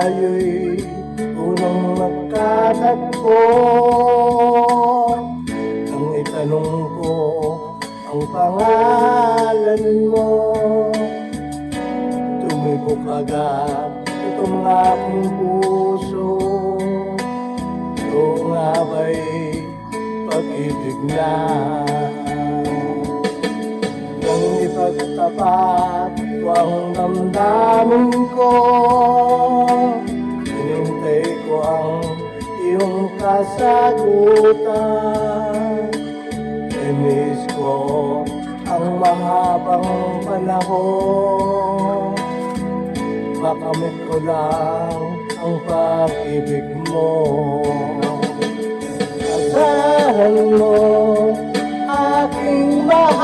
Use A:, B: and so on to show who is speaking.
A: tayo'y unang magkatagpo, nang itanong ko ang pangalan mo, tumibok agad itong aking puso. Ito nga ba'y pag-ibig na? Nang ipagtapat ko ang damdamin ko, hinintay ko ang iyong kasagutan. Inis ko ang mahabang panahon, makamit ko lang ang pag-ibig mo. Asahan mo aking mahal.